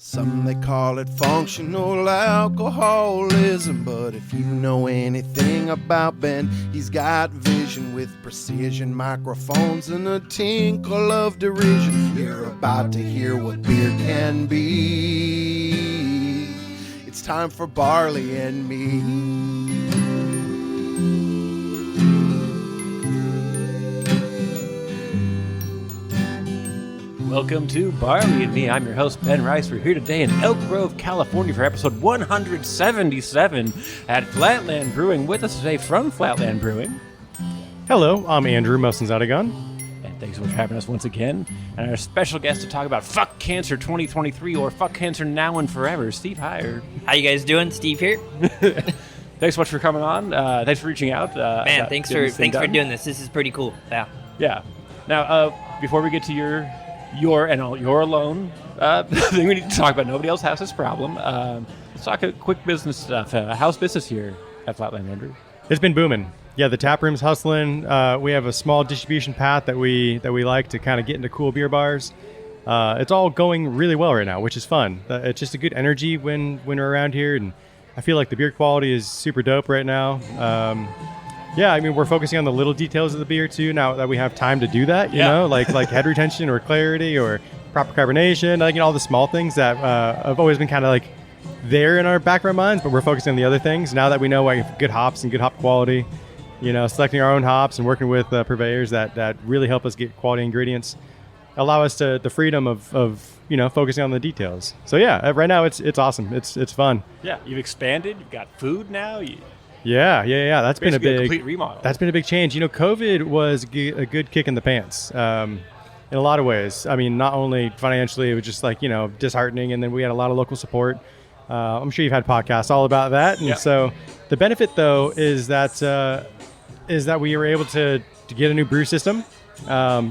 Some they call it functional alcoholism, but if you know anything about Ben, he's got vision with precision, microphones and a tinkle of derision. You're about to hear what beer can be. It's time for Barley and me. Welcome to Barley and Me. I'm your host, Ben Rice. We're here today in Elk Grove, California for episode 177 at Flatland Brewing. With us today from Flatland Brewing. Hello, I'm Andrew Mohsenzadegan. And thanks so much for having us once again. And our special guest to talk about Fuck Cancer 2023 or Fuck Cancer Now and Forever, Steve Heyer. How you guys doing? Steve here. Thanks so much for coming on. Thanks for reaching out. Man, thanks for doing this. This is pretty cool. Yeah. Now, before we get to your alone thing we need to talk about. Nobody else has this problem. Let's talk a quick business stuff. How's business here at Flatland, Andrew? It's been booming. Yeah, the tap room's hustling. We have a small distribution path that we like to kind of get into cool beer bars. It's all going really well right now, which is fun. It's just a good energy when we're around here, and I feel like the beer quality is super dope right now. Yeah, I mean, we're focusing on the little details of the beer, too, now that we have time to do that, you know, like head retention or clarity or proper carbonation, like, you know, all the small things that have always been kind of like there in our back of our minds, but we're focusing on the other things. Now that we know like good hops and good hop quality, you know, selecting our own hops and working with purveyors that really help us get quality ingredients, allow us to the freedom of you know, focusing on the details. So, yeah, right now it's awesome. It's fun. Yeah, you've expanded. You've got food now. Yeah. That's been a complete remodel. That's been a big change. You know, COVID was a good kick in the pants in a lot of ways. I mean, not only financially, it was just like, you know, disheartening. And then we had a lot of local support. I'm sure you've had podcasts all about that. And so the benefit, though, is that we were able to get a new brew system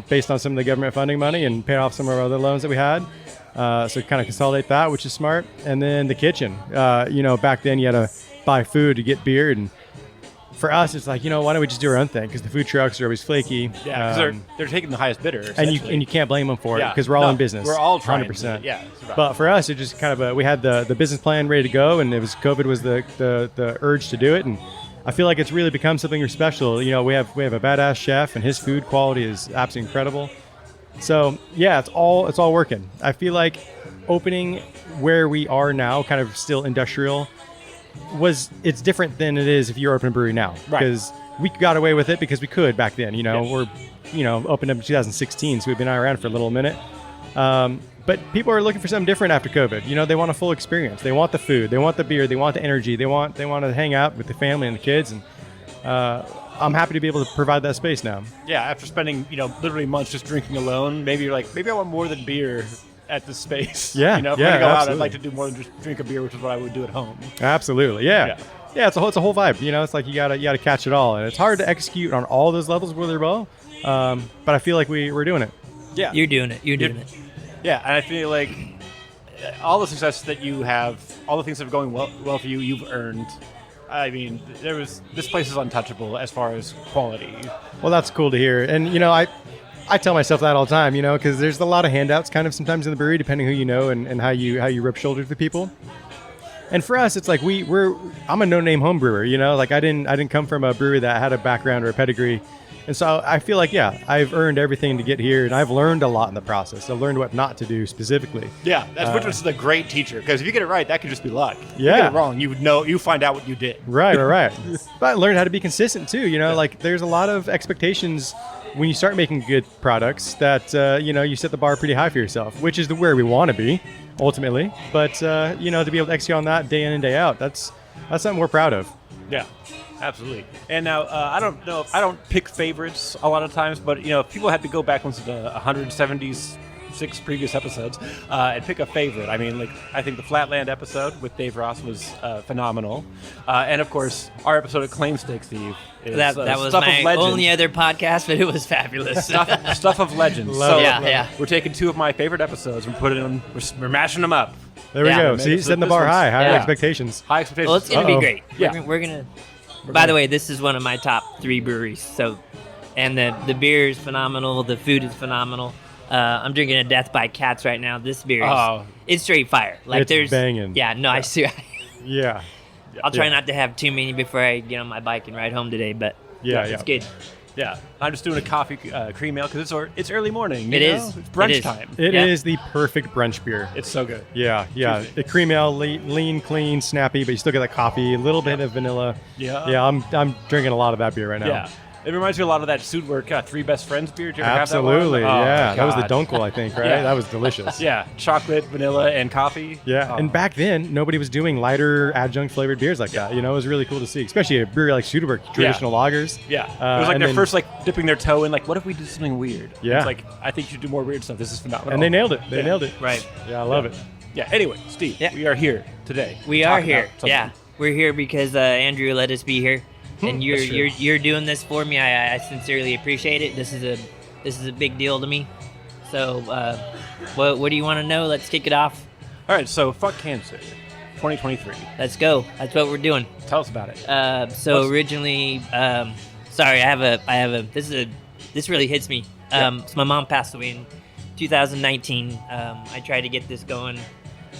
based on some of the government funding money and pay off some of our other loans that we had. So kind of consolidate that, which is smart. And then the kitchen, you know, back then you had to buy food to get beer, and for us it's like, you know, why don't we just do our own thing, because the food trucks are always flaky. Yeah, because they're taking the highest bidder, and you can't blame them for it, because we're all in business. We're all trying 100%. To, but for us, it just kind of we had the business plan ready to go, and it was COVID was the urge to do it, and I feel like it's really become something special. You know, we have a badass chef, and his food quality is absolutely incredible. So yeah, it's all working. I feel like opening where we are now, kind of still industrial, it's different than it is if you're opening a brewery now, because we got away with it because we could back then. You know, we're opened up in 2016, so we've been around for a little minute. But people are looking for something different after COVID. You know, they want a full experience. They want the food, they want the beer, they want the energy, they want to hang out with the family and the kids, and I'm happy to be able to provide that space now. Yeah, after spending literally months just drinking alone, maybe you're like, maybe I want more than beer at the space. Yeah, if I'm gonna go out, I'd like to do more than just drink a beer, which is what I would do at home. Absolutely, yeah. It's a whole vibe. You know, it's like you gotta catch it all, and it's hard to execute on all those levels really well. But I feel like we're doing it. Yeah, you're doing it. Yeah, and I feel like all the success that you have, all the things that are going well for you, you've earned. I mean, this place is untouchable as far as quality. Well, that's cool to hear, and you know, I tell myself that all the time, you know, because there's a lot of handouts kind of sometimes in the brewery, depending who you know and how you rub shoulders with people. And for us, it's like I'm a no-name home brewer, you know, like I didn't come from a brewery that had a background or a pedigree. And so I feel like, I've earned everything to get here, and I've learned a lot in the process. I've learned what not to do specifically. Yeah, which was the great teacher, because if you get it right, that could just be luck. If you get it wrong, you find out what you did. Right. But I learned how to be consistent too, you know, like there's a lot of expectations when you start making good products that, you set the bar pretty high for yourself, which is where we want to be ultimately. But, to be able to execute on that day in and day out, that's something we're proud of. Yeah, absolutely. And now, I don't pick favorites a lot of times, but, if people had to go back once to the 176 previous episodes and pick a favorite, I mean, I think the Flatland episode with Dave Ross was phenomenal. And, of course, our episode of Claimstake, Steve. That was my only other podcast, but it was fabulous. Stuff of legends. We're taking two of my favorite episodes and we're mashing them up. There we go. See, setting the bar high. High expectations. High expectations. Well, it's going to be great. Yeah. We're going to... By the way, this is one of my top 3 breweries. So, and the beer is phenomenal. The food is phenomenal. I'm drinking a Death by Cats right now. This beer is it's straight fire. Like it's there's banging. Yeah, no, I see. Yeah. I'll try not to have too many before I get on my bike and ride home today, but it's good. Yeah, I'm just doing a coffee cream ale because it's early morning. It is. It's brunch time. It is the perfect brunch beer. It's so good. Yeah. The cream ale, lean, clean, snappy, but you still get that coffee, a little bit of vanilla. Yeah. I'm drinking a lot of that beer right now. Yeah. It reminds me a lot of that Sudwerk Three Best Friends beer. Did you ever Absolutely, have that one? yeah. Oh, that was the Dunkel, I think, right? Yeah. That was delicious. Yeah, chocolate, vanilla, and coffee. Yeah, and back then, nobody was doing lighter adjunct flavored beers like that. You know, it was really cool to see, especially a beer like Sudwerk, traditional lagers. Yeah, it was like their first dipping their toe in, what if we did something weird? Yeah. It's like, I think you should do more weird stuff. This is phenomenal. And they nailed it. They nailed it. Right. Yeah, I love it. Yeah, anyway, Steve, we are here today. We are here. Yeah, we're here because Andrew let us be here. And you're doing this for me. I sincerely appreciate it. This is a big deal to me. So, what do you want to know? Let's kick it off. All right. So, fuck cancer, 2023. Let's go. That's what we're doing. Tell us about it. Originally, sorry, I have a. This really hits me. So my mom passed away in 2019. I tried to get this going.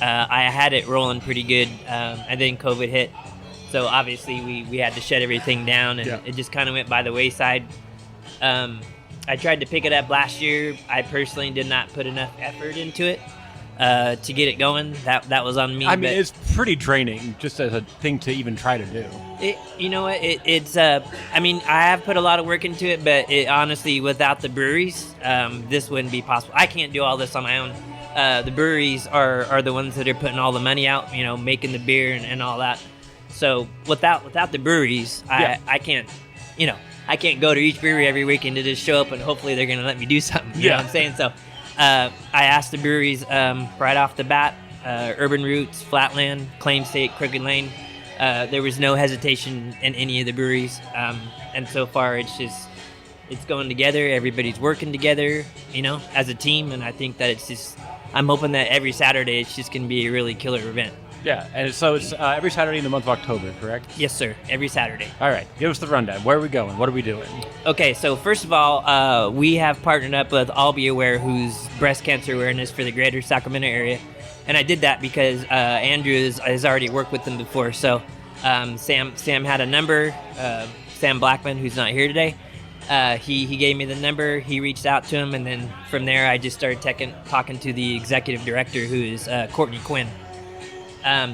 I had it rolling pretty good, and then COVID hit. So obviously we had to shut everything down, and it just kind of went by the wayside. I tried to pick it up last year. I personally did not put enough effort into it to get it going. That was on me. I mean, it's pretty draining just as a thing to even try to do. You know what? It's I mean, I have put a lot of work into it, but honestly, without the breweries, this wouldn't be possible. I can't do all this on my own. The breweries are the ones that are putting all the money out, making the beer and all that. So without the breweries, I can't, I can't go to each brewery every weekend to just show up and hopefully they're going to let me do something. You know what I'm saying? So I asked the breweries right off the bat, Urban Roots, Flatland, Claimstake, Crooked Lane. There was no hesitation in any of the breweries. And so far it's going together. Everybody's working together, as a team. And I think that I'm hoping that every Saturday it's just going to be a really killer event. Yeah, and so it's every Saturday in the month of October, correct? Yes, sir. Every Saturday. All right. Give us the rundown. Where are we going? What are we doing? Okay, so first of all, we have partnered up with Albie Aware, who's breast cancer awareness for the greater Sacramento area. And I did that because Andrew has already worked with them before. So Sam had a number, Sam Blackman, who's not here today. He gave me the number. He reached out to him, and then from there I just started talking to the executive director, who is Courtney Quinn.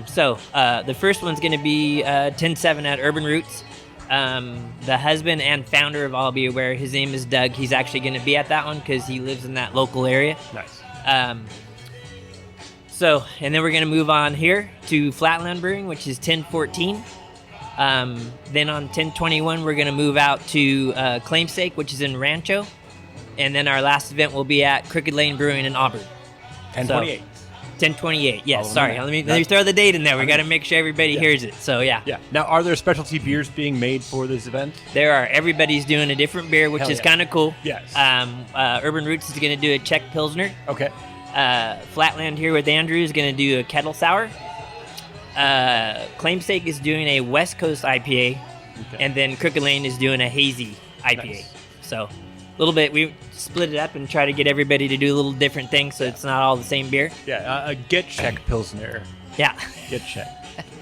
So the first one's going to be 10-7 at Urban Roots. The husband and founder of Albie Aware, his name is Doug. He's actually going to be at that one because he lives in that local area. Nice. And then we're going to move on here to Flatland Brewing, which is 10-14. Then on 10-21, we're going to move out to Claimstake, which is in Rancho. And then our last event will be at Crooked Lane Brewing in Auburn. 10-28. 10-28. Yes, sorry. Let me throw the date in there. We got to make sure everybody hears it. So, yeah. Yeah. Now, are there specialty beers being made for this event? There are. Everybody's doing a different beer, which is kind of cool. Yes. Urban Roots is going to do a Czech Pilsner. Okay. Flatland here with Andrew is going to do a Kettle Sour. Claimstake is doing a West Coast IPA. Okay. And then Crooked Lane is doing a hazy IPA. Nice. So, a little bit, we split it up and try to get everybody to do a little different things so it's not all the same beer. Yeah, a Get Czech Pilsner. Yeah. Get Czech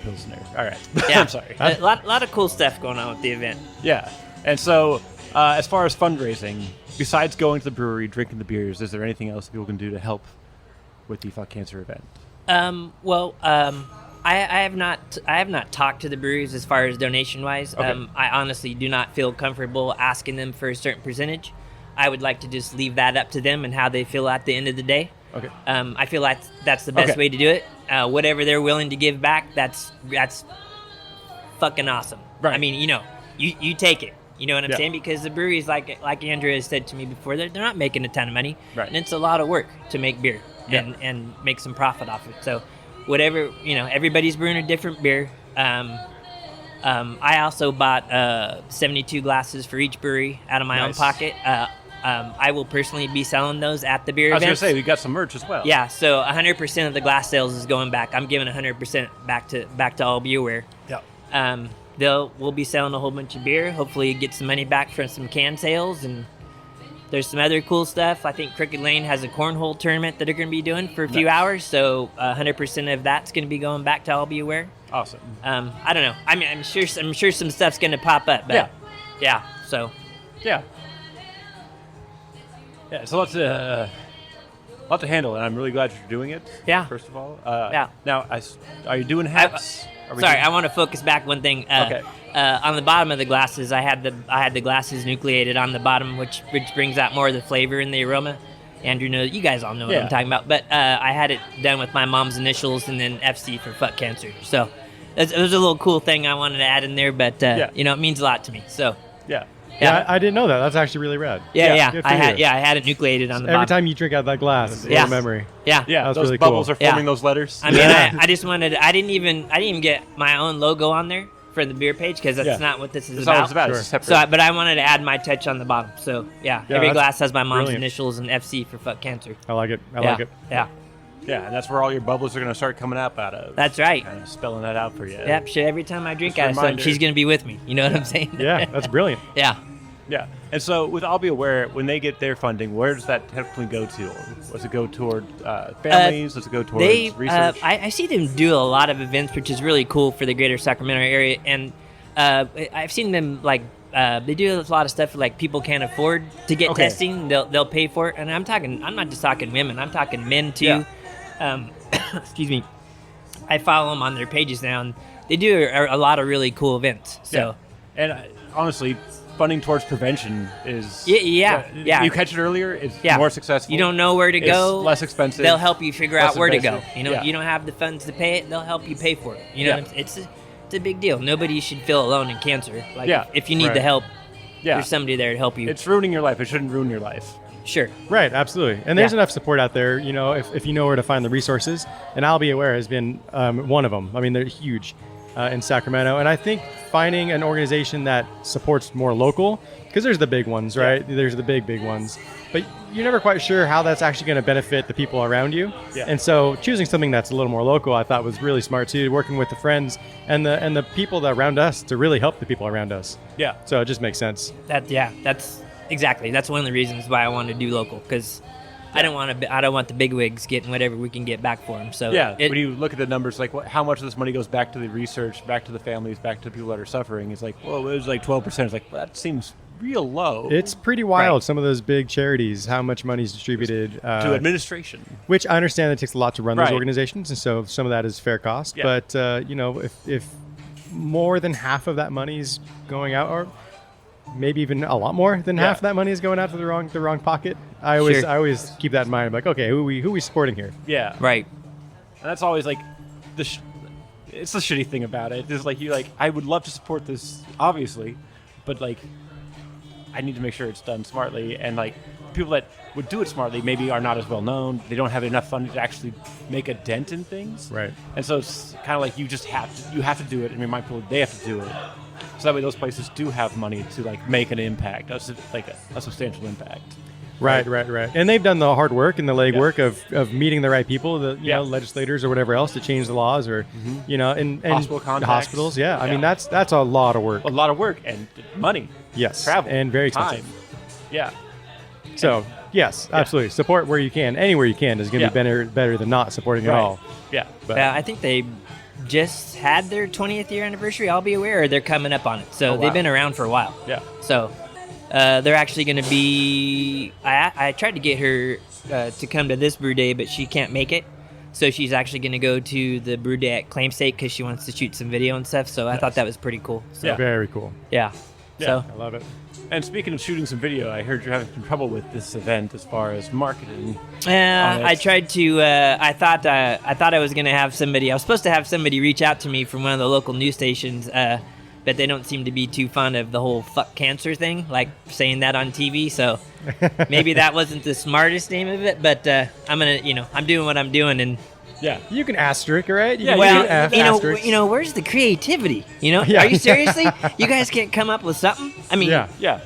Pilsner. All right. Yeah. I'm sorry. A lot of cool stuff going on with the event. Yeah. And so, as far as fundraising, besides going to the brewery, drinking the beers, is there anything else people can do to help with the Fuck Cancer event? I have not talked to the breweries as far as donation wise. Okay. I honestly do not feel comfortable asking them for a certain percentage. I would like to just leave that up to them and how they feel at the end of the day. Okay. I feel like that's the best way to do it. Whatever they're willing to give back, that's fucking awesome. Right. I mean, you take it. You know what I'm saying? Because the breweries, like Andrew has said to me before, they're not making a ton of money. Right. And it's a lot of work to make beer and make some profit off it. So whatever, everybody's brewing a different beer. I also bought 72 glasses for each brewery out of my own pocket. I will personally be selling those at the beer events. I was going to say, we got some merch as well. Yeah, so 100% of the glass sales is going back. I'm giving 100% back to Albie Aware. Yeah. We'll be selling a whole bunch of beer. Hopefully get some money back from some can sales and There's some other cool stuff. I think Crooked Lane has a cornhole tournament that they're going to be doing for a few hours. So 100% of that's going to be going back to Albie Aware. Awesome. I don't know. I mean, I'm sure some stuff's going to pop up. But yeah. So. Yeah. Yeah. So lots to handle, and I'm really glad you're doing it. Yeah. First of all. Yeah. Now, are you doing hats? I want to focus back one thing. Okay. On the bottom of the glasses, I had the glasses nucleated on the bottom, which brings out more of the flavor and the aroma. Andrew knows, you guys all know what I'm talking about. But I had it done with my mom's initials and then FC for fuck cancer. So it was a little cool thing I wanted to add in there, but it means a lot to me. So yeah, I didn't know that. That's actually really rad. Yeah. I had it nucleated on the bottom. Every time you drink out of that glass, it's a memory. Yeah. Yeah, That's those really bubbles cool. are forming those letters. I mean, I just wanted. I didn't even get my own logo on there for the beer page because that's not what this is That's about. all it's about. Sure. It's separate. So, but I wanted to add my touch on the bottom. So every that's glass has my mom's brilliant. initials and FC for fuck cancer. I like it. I like it. Yeah, Yeah, and that's where all your bubbles are going to start coming up out of. that's right. Kind of spelling that out for you. Yep. Shit. Every time I drink Just a out of something, reminder. she's gonna be with me. You know what I'm saying? Yeah, that's brilliant. Yeah. Yeah. And so with Albie Aware, when they get their funding, where does that typically go to? Does it go toward families? Does it go towards research? I see them do a lot of events, which is really cool for the greater Sacramento area. And I've seen them they do a lot of stuff like people can't afford to get testing. They'll pay for it. And I'm not just talking women. I'm talking men too. Yeah. Excuse me. I follow them on their pages now, and they do a lot of really cool events. So and honestly, funding towards prevention is yeah. You catch it earlier, it's more successful. You don't know where to go. It's less expensive. They'll help you figure less out where to go. invasive. You know, you don't have the funds to pay it. They'll help you pay for it. You know, it's a big deal. Nobody should feel alone in cancer. Like if you need the help, there's somebody there to help you. It's ruining your life. It shouldn't ruin your life. Sure. Right, absolutely. And there's enough support out there, you know, if you know where to find the resources. And Albie Aware has been one of them. I mean, they're huge in Sacramento. And I think finding an organization that supports more local, because there's the big ones, right? There's the big ones. But you're never quite sure how that's actually going to benefit the people around you. Yeah. And so choosing something that's a little more local, I thought was really smart too, working with the friends and the people that around us to really help the people around us. Yeah. So it just makes sense. That's exactly. That's one of the reasons why I wanted to do local, because I don't want the bigwigs getting whatever we can get back for them. So when you look at the numbers, like how much of this money goes back to the research, back to the families, back to the people that are suffering, it's like, well, it was like 12%. It's like, well, that seems real low. It's pretty wild. Some of those big charities, how much money is distributed to administration, which I understand it takes a lot to run those organizations, and so some of that is fair cost. Yeah. But you know, if more than half of that money is going out, or maybe even a lot more than half of that money is going out to the wrong pocket, I always keep that in mind. I'm like, okay, who are we supporting here? Yeah, right. And that's always like it's the shitty thing about it. Is like I would love to support this, obviously, but like I need to make sure it's done smartly, and like people that would do it smartly maybe are not as well known. They don't have enough funding to actually make a dent in things. Right. And so it's kind of like you have to do it and remind people they have to do it. So that way those places do have money to like make an impact, a substantial impact. Right. And they've done the hard work and the legwork of meeting the right people, the legislators or whatever else to change the laws, or you know, and hospital contacts. Hospitals. Yeah. I mean that's a lot of work. A lot of work and money. Yes. Travel and very expensive. Time. Yeah. So yes, absolutely. Support where you can. Anywhere you can is going to be better than not supporting at all. Yeah. But, I think they just had their 20th year anniversary. I'll be aware, or they're coming up on it. So they've been around for a while. Yeah. So they're actually going to be. I tried to get her to come to this brew day, but she can't make it. So she's actually going to go to the brew day at Claimstake because she wants to shoot some video and stuff. So I thought that was pretty cool. So, very cool. Yeah. So I love it. And speaking of shooting some video, I heard you're having some trouble with this event as far as marketing. I tried to. I thought I was going to have somebody. I was supposed to have somebody reach out to me from one of the local news stations, but they don't seem to be too fond of the whole "fuck cancer" thing, like saying that on TV. So maybe that wasn't the smartest name of it. But I'm doing what I'm doing, and yeah, you can asterisk, right? Where's the creativity? You know, are you seriously? You guys can't come up with something? I mean, yeah.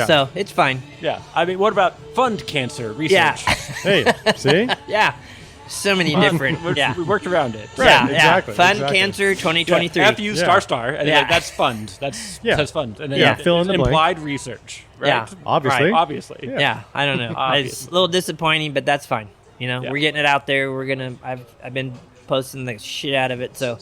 So it's fine. Yeah, I mean, what about fund cancer research? Yeah. Hey, see? Yeah. So many different. We worked around it. Right, Yeah, exactly, Fun exactly. Cancer 2023. After you Yeah. star, and Yeah. then that's fund. That's fund. And then Yeah, fill in the blank. implied research. Right? Yeah. Obviously. Right. Obviously. Yeah, I don't know. It's Obviously. a little disappointing, but that's fine. You know, Yeah. we're getting it out there. I've been posting the shit out of it. So,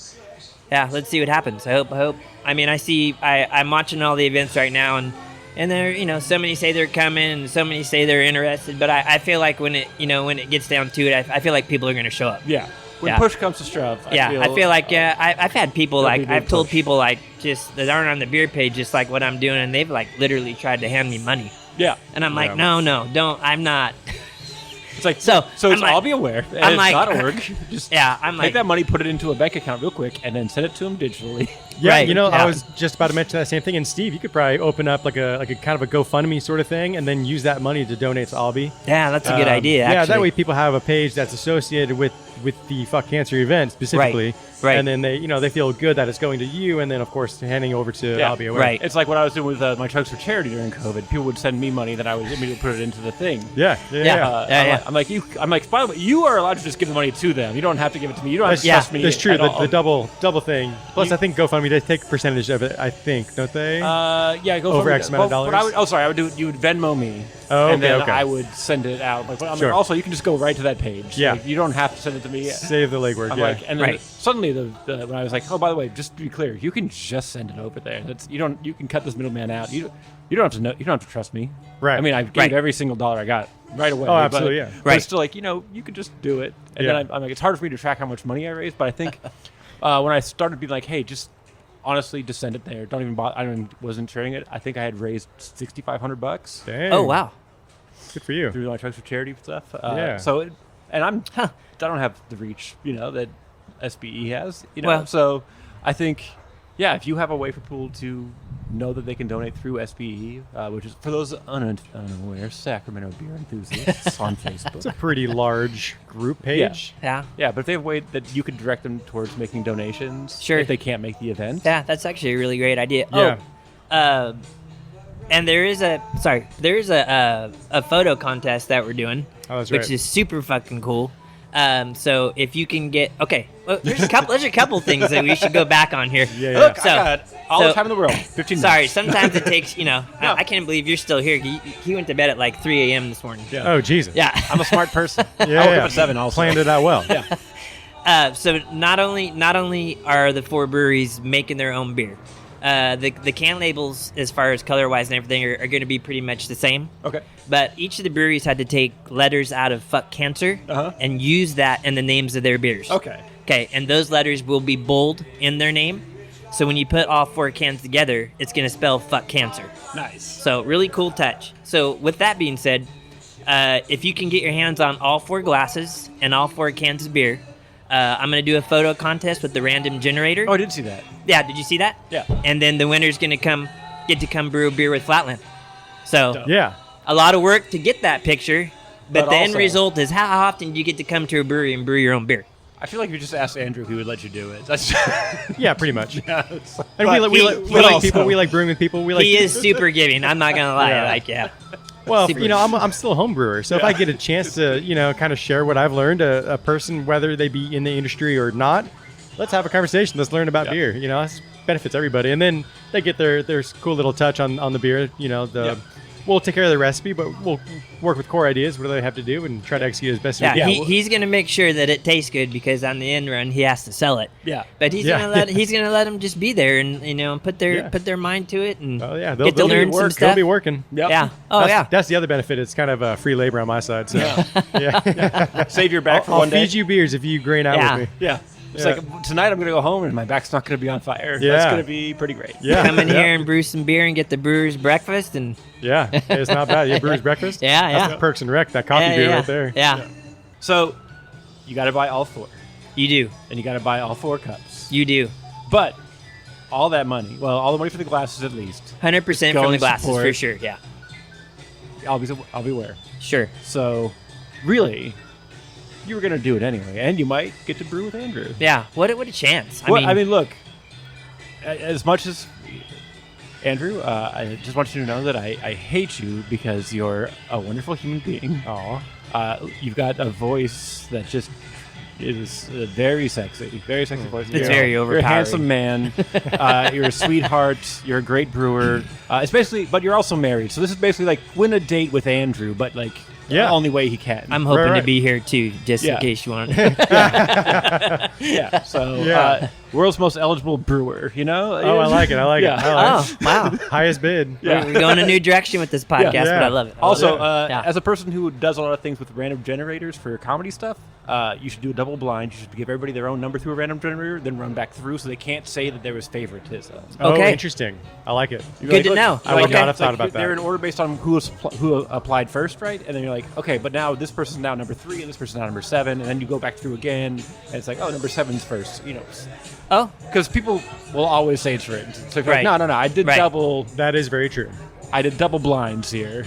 yeah, let's see what happens. I hope. I mean, I'm watching all the events right now, and they're, so many say they're coming, and so many say they're interested. But I feel like when it gets down to it, I feel like people are going to show up. Yeah. When Yeah. push comes to shove. I feel like I've had people There'll be a big I've told push. people just that aren't on the beer page just like what I'm doing, and they've literally tried to hand me money, Yeah. and I'm like, Yeah. no, don't. I'm not. It's like So, it's I'm like- Albie Aware. And I'm it's like- not work. Just Yeah, I'm take like, that money, put it into a bank account real quick, and then send it to them digitally. Yeah, Right, I yeah. was just about to mention that same thing. And Steve, you could probably open up like a kind of a GoFundMe sort of thing, and then use that money to donate to Albie. yeah, that's a good idea. Yeah, Actually. that way people have a page that's associated with the Fuck Cancer event specifically, right. And then they feel good that it's going to you, and then of course handing over to Yeah, Albie Aware. right. It's like what I was doing with my Chugs for Charity during COVID. People would send me money that I would immediately put it into the thing. Yeah. Yeah. I'm like, by the way, you are allowed to just give the money to them. You don't have to give it to me. You don't have to That's, trust me. that's true. at all. The double thing. Plus, I think GoFundMe they take a percentage of it. I think, don't they? Yeah, go Over for X amount of dollars? I would do. You would Venmo me, Oh, and then okay. I would send it out. Like, I'm Sure. like, also, you can just go right to that page. Yeah. Like, you don't have to send it to me. Save the legwork. I'm Yeah. like, and then Right. suddenly when I was like, oh, by the way, just to be clear, you can just send it over there. You can cut this middleman out. You don't have to know. You don't have to trust me. Right. I mean, I gave Right. every single dollar I got right away. Oh, absolutely, But, yeah. but Right. it's still like, you could just do it. And Yeah. then I'm like, it's hard for me to track how much money I raised. But I think when I started being like, hey, just honestly, just send it there. Don't even bother. Wasn't sharing it. I think I had raised $6,500 Dang. Oh wow. Good for you. through my Chugs for Charity stuff. Yeah. So, I don't have the reach, that SBE has. Well- So I think, if you have a way for people to know that they can donate through SBE, which is for those unaware, Sacramento Beer Enthusiasts on Facebook. It's a pretty large group page. Yeah. Yeah, but if they have a way that you could direct them towards making donations Sure. if they can't make the event. Yeah, that's actually a really great idea. Yeah. And there is a photo contest that we're doing, Oh, that's which right. is super fucking cool. So if you can get well, there's a couple things that we should go back on here. Yeah, Look, So- I got all so- the time in the world. 15 Sorry, minutes. sometimes it takes I can't believe you're still here. He went to bed at like 3 a.m. this morning. Yeah. Oh, Jesus. Yeah. I'm a smart person. Yeah, I woke yeah. up at 7 also. Planned it out well. Yeah. So not only are the 4 breweries making their own beer, the can labels as far as color wise and everything are going to be pretty much the same. Okay. But each of the breweries had to take letters out of Fuck Cancer Uh-huh. and use that in the names of their beers. Okay. Okay, and those letters will be bold in their name. So when you put all 4 cans together, it's going to spell Fuck Cancer. Nice. So really cool touch. So with that being said, if you can get your hands on all 4 glasses and all 4 cans of beer, I'm going to do a photo contest with the random generator. Oh, I did see that. Yeah, did you see that? Yeah. And then the winner's going to get to come brew a beer with Flatland. So Dope. Yeah. a lot of work to get that picture, but But the end also- result is how often do you get to come to a brewery and brew your own beer? I feel like if you just asked Andrew, he would let you do it. That's Yeah, pretty much. yeah, it's like- And but we he- like but people. also- We like brewing with people. We like. He is super giving. I'm not going to lie. Yeah. Yeah. Well, super- I'm still a home brewer, so if I get a chance to, kind of share what I've learned, a person, whether they be in the industry or not, let's have a conversation. Let's learn about beer. This benefits everybody, and then they get their cool little touch on the beer. We'll take care of the recipe, but we'll work with core ideas. What do they have to do, and try to execute as best as we Yeah, can. he's going to make sure that it tastes good because on the end run he has to sell it. Yeah. But he's Yeah. gonna let them just be there and put their Yeah. put their mind to it and Oh yeah, get to they'll be learn at some work. stuff. They'll be working. Yep. Yeah. Oh that's, yeah. That's the other benefit. It's kind of free labor on my side. So yeah, Save your back for I'll one day. feed you beers if you grain out Yeah. with me. Yeah. It's Yeah. like tonight I'm gonna go home and my back's not gonna be on fire. Yeah. That's gonna be pretty great. Yeah, Come in yeah. here and brew some beer and get the brewer's breakfast and Yeah, it's not bad. Yeah, brewer's breakfast. Yeah, That's yeah. the Perks and Rec. That coffee yeah, beer yeah. right there. Yeah. So you got to buy all 4, You do. and you got to buy all 4 cups. You do. But all that money, all the money for the glasses at least, 100% Go from the and glasses support. for sure. Yeah. I'll be aware. Sure. So really, you were gonna do it anyway, and you might get to brew with Andrew. Yeah. What a chance. I mean, look, as much as Andrew, I just want you to know that I hate you because you're a wonderful human being. Aw. You've got a voice that just is very sexy voice. It's very You're a overpowering. handsome man. You're a sweetheart. You're a great brewer. It's basically, but you're also married. So this is basically like win a date with Andrew, but like the only way he can. I'm hoping Right. to be here too, just in case you want. Yeah. So world's most eligible brewer. You know. Oh, I like it. I like Yeah. it. I like Oh, wow. it. Highest bid. Yeah. We're going a new direction with this podcast, Yeah. but I love it. Also, Yeah. as a person who does a lot of things with random generators for comedy stuff, you should do a double blind. You should give everybody their own number through a random generator, then run back through so they can't say that there was favoritism. Oh, Okay. interesting. I like it. Good to know. I would Okay. not have thought about They're that. in order based on who applied first, right? And then you're like, okay, but now this person's now number 3 and this person's now number 7, and then you go back through again, and it's like, oh, number 7's first, you know, Oh, because people will always say it's written. So if you're Right. like, no, I did Right. That is very true. double blinds here.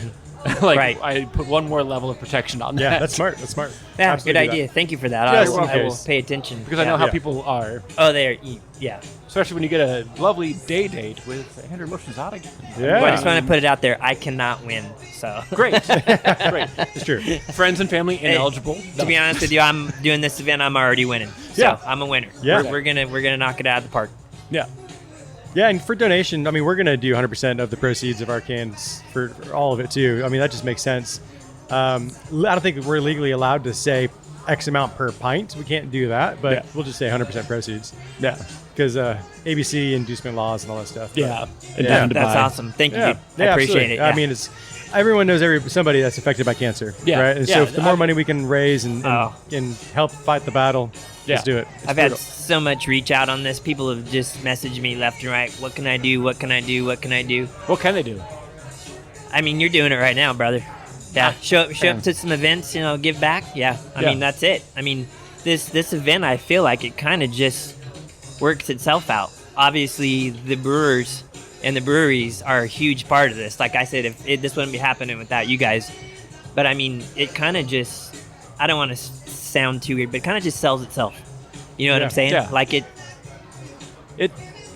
Like Right. I put one more level of protection on Yeah, that. that's smart. That's smart. yeah, Absolutely good do idea. that. Thank you for that. Just in I will case. pay attention. Because I know how Yeah. people are. Oh, there. Yeah. Especially when you get a lovely date with Andrew Mohsenzadegan. Yeah. Well, I just want to put it out there. I cannot win. So, Great. Great. It's true. Friends and family Hey, ineligible. to be honest with you, I'm doing this event. I'm already winning. So Yeah. I'm a winner. Yeah. We're gonna knock it out of the park. Yeah. Yeah, and for donation, I mean, we're going to do 100% of the proceeds of our cans for all of it, too. I mean, that just makes sense. I don't think we're legally allowed to say X amount per pint. We can't do that, but Yeah. we'll just say 100% proceeds. Yeah. Because ABC, inducement laws, and all that stuff. But- Yeah. Yeah. That's awesome. Thank you. Yeah, I appreciate absolutely. it. I Yeah. mean, it's everyone knows somebody that's affected by cancer, Yeah, right? And yeah, so if the more I- money we can raise and Oh. help fight the battle, Yeah. let's do it. It's I've had brutal. so much reach out on this. People have just messaged me left and right. What can I do? What can I do? What can I do? What can they do? I mean, you're doing it right now, brother. Yeah, show up to some events. Give back. Yeah, I Yeah. mean that's it. I mean, this event, I feel like it kind of just works itself out. Obviously, the brewers and the breweries are a huge part of this. Like I said, this wouldn't be happening without you guys. But I mean, it kind of just, I don't want to sound too weird, but it kind of just sells itself. You know what Yeah. I'm saying? Yeah. Like it.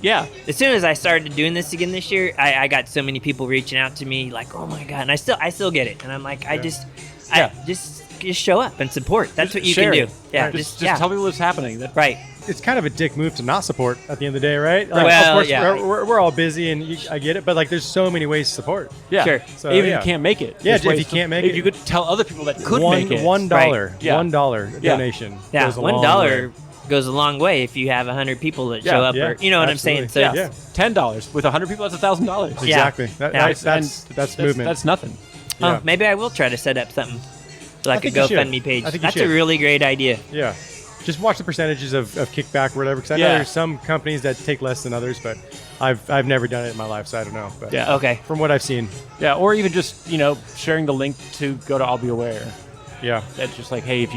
Yeah. As soon as I started doing this again this year, I got so many people reaching out to me like, "Oh my god!" And I still get it, and I'm like, I just show up and support. That's what you can share do. it. Yeah, Just tell people what's happening. That, right. It's kind of a dick move to not support at the end of the day, right? Like, Well, of course, yeah. we're all busy, and I get it, but like, there's so many ways to support. Yeah. Sure. So, Even yeah. if you can't make it. Yeah, there's if ways you can't make it- if you could tell other people that could $1 make it. $1 Yeah. $1 Yeah. donation. Yeah, goes a long $1 way. goes a long way if you have 100 people that Yeah, show up. yeah, Or, you know what absolutely. I'm saying? So Yeah. Yeah. $10 with 100 people. That's $1,000. Yeah. Exactly. Yeah. That's movement. That's nothing. Yeah. Oh, maybe I will try to set up something like a think you should. GoFundMe page. I think you That's a should. really great idea. Yeah. Just watch the percentages of kickback or whatever, because I know Yeah. there's some companies that take less than others, but I've never done it in my life, so I don't know. But Yeah. Okay. from what I've seen, Yeah, or even just sharing the link to go to Albie Aware. yeah. That's just like, hey, if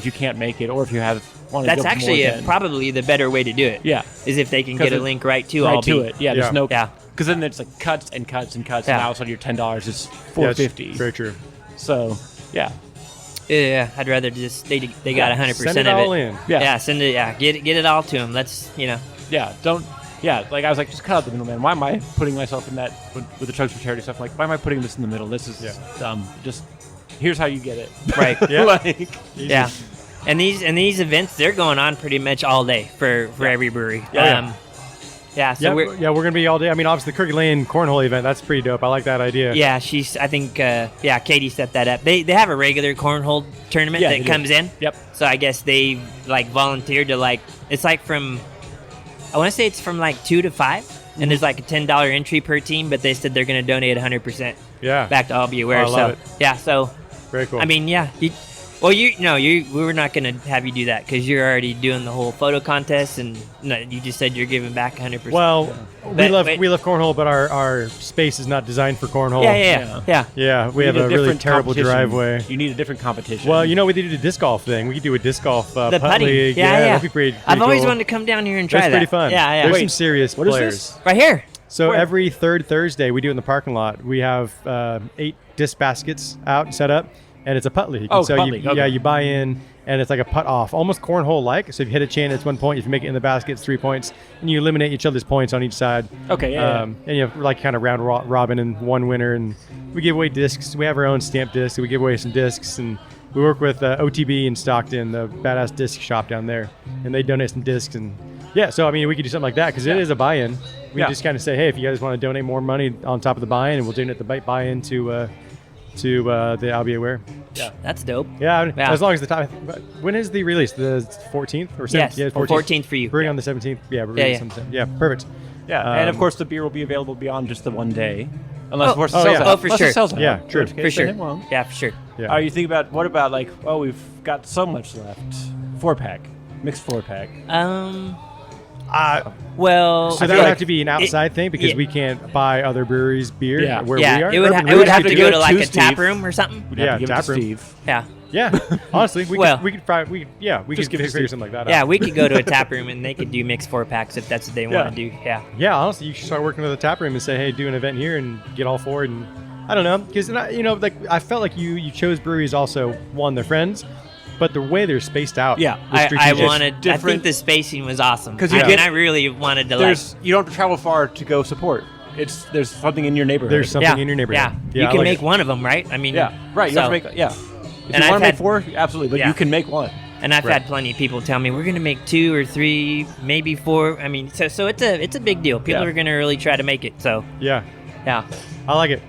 you can't make it, or if you want to That's give actually more than- probably the better way to do it. Yeah. Is if they can 'Cause get a it- link right to right Albie. to it. Yeah, there's Yeah. no. Yeah. Because then it's like cuts and cuts and cuts, Yeah. and now all of a sudden your $10 is Yeah, it's $4.50. very true. So, yeah. Yeah, I'd rather just they got 100% Send it of all it. in. Yeah. Send it. Yeah, get it all to them. Let's Yeah, don't. Yeah, like I was like, just cut out the middleman. Why am I putting myself in that with the Chugs for Charity stuff? Like, why am I putting this in the middle? This is dumb. Just here's how you get it. right. Yeah. Like, Yeah, and these events they're going on pretty much all day for every brewery. Yeah. Yeah. So Yeah, we're we're gonna be all day. I mean, obviously the Crooked Lane Cornhole event, that's pretty dope. I like that idea. yeah. I think Katie set that up. They have a regular cornhole tournament Yeah, they that do. comes in. Yep. So I guess they like volunteered to it's like from I want to say it's from like 2 to 5, and there's like a $10 entry per team, but they said they're going to donate 100% Yeah. back to Albie Aware. Oh, I love it. Yeah. So Very cool. I mean, yeah. We were not going to have you do that because you're already doing the whole photo contest, and you just said you're giving back 100%. well, But- we love cornhole, but our space is not designed for cornhole. yeah. Yeah, we you have need a really different terrible competition. driveway. You need a different competition. Well, we did a disc golf thing. We could do a disc golf The putt putting. league. Yeah. that'd be pretty I've always cool. wanted to come down here and try That's that. pretty fun. Yeah, yeah. There's Wait, some serious what is players. this? Right here. So Where? every third Thursday, we do it in the parking lot. We have 8 disc baskets out and set up, and it's a putt league. Oh, And so putt you, league, yeah, okay. you buy in, and it's like a putt off, almost cornhole like. So if you hit a chain, it's 1 point. If you make it in the basket, it's 3 points, and you eliminate each other's points on each side. Okay, yeah. And you have like kind of round robin and one winner, and we give away discs. We have our own stamp discs. So we give away some discs, and we work with OTB in Stockton, the badass disc shop down there, and they donate some discs. And yeah, so I mean, we could do something like that because it is a buy-in. We just kind of say, hey, if you guys want to donate more money on top of the buy-in, and we'll donate the buy-in to the Albie Aware. Yeah, That's dope. Yeah, as long as the time. When is the release? The 14th or 17th? Yes, Yeah, 14th for you. Brewing on the 17th. Yeah, we're releasing on the 17th. Yeah, perfect. Yeah, and of course the beer will be available beyond just the one day, unless of course it oh, sells yeah. out. Oh, for Unless sure. it sells out. Yeah, true. In which For case, sure. then it won't. Yeah, for sure. Yeah. Are you thinking about what about like? Oh, we've got so much left. 4-pack, mixed 4-pack. Well, So I that feel would like have to be an outside thing because yeah. we can't buy other breweries' beer Yeah. where yeah, we are. it would, Urban it would Breweries have could to do go it. to like to a tap Steve. room or something. We'd have Yeah, to give it tap to room. Steve. Yeah. Yeah, honestly, we Well- could figure something like that Yeah, out. we could go to a tap room and they could do mixed 4-packs if that's what they want to do. Yeah. Yeah, honestly, you should start working with a tap room and say, hey, do an event here and get all four. And I don't know, because like I felt like you chose breweries also one, they're friends, but the way they're spaced out. Yeah. was I strategic. wanted. I different- think the spacing was awesome. 'Cause you I get- mean, I really wanted to like. You don't have to travel far to go support. There's something in your neighborhood. There's something Yeah, in your neighborhood. yeah. You I can like make it. one of them, right? I mean, Yeah, right. You so- have to make If And you I've want to make had- 4, absolutely, but Yeah. you can make one. And I've Right. had plenty of people tell me we're going to make 2 or 3, maybe 4. I mean, so it's a big deal. People Yeah. are going to really try to make it. So Yeah, yeah, I like it.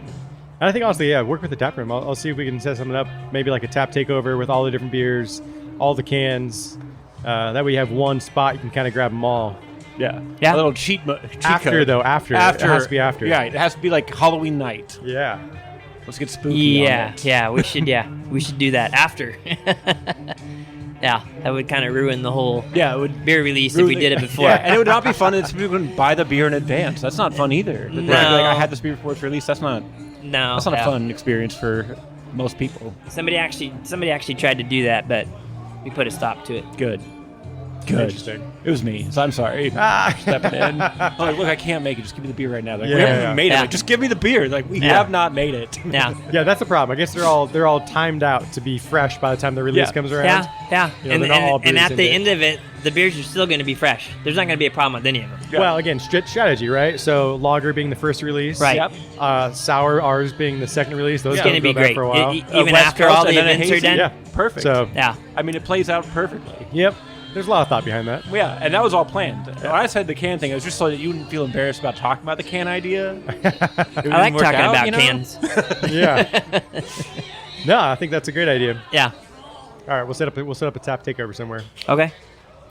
And I think honestly, yeah, work with the tap room. I'll see if we can set something up, maybe like a tap takeover with all the different beers, all the cans. That way you have one spot, you can kind of grab them all. Yeah. Yeah. A little cheat After code. though, after. It has to be after. Yeah, it has to be like Halloween night. Yeah. Let's get spooky. on yeah, it. yeah. We should do that after. Yeah, that would kind of ruin the whole Yeah, it would beer release if ruin we the- did it before. Yeah, and it would not be fun if people couldn't buy the beer in advance. That's not fun either. No. Like, I had this beer before it's released. That's not No, a yeah. fun experience for most people. Somebody actually tried to do that, but we put a stop to it. Good. Interesting. It was me, so I'm sorry. Stepping in. I'm like, look, I can't make it. Just give me the beer right now. They're like, we Yeah, haven't yeah. even made it. Yeah. Like, just give me the beer. Like, we Yeah. have not made it. Yeah, Yeah, that's the problem. I guess they're all timed out to be fresh by the time the release Yeah. comes around. yeah. You know, they're not all And brewed at same the day. end of it, the beers are still going to be fresh. There's not going to be a problem with any of them. Yeah. Well, again, strategy, right? So lager being the first release, Right. Yep. Sour ours being the second release. Those It's don't going to be go back great, for a while. even West after Coast all and the then a events are hazy. done. Yeah, Perfect. So Yeah. I mean, it plays out perfectly. yep, there's a lot of thought behind that. Yeah, and that was all planned. When I said the can thing, it was just so that you wouldn't feel embarrassed about talking about the can idea. I like talking about cans. Yeah. No, I think that's a great idea. Yeah. All right, we'll set up a tap takeover somewhere. Okay.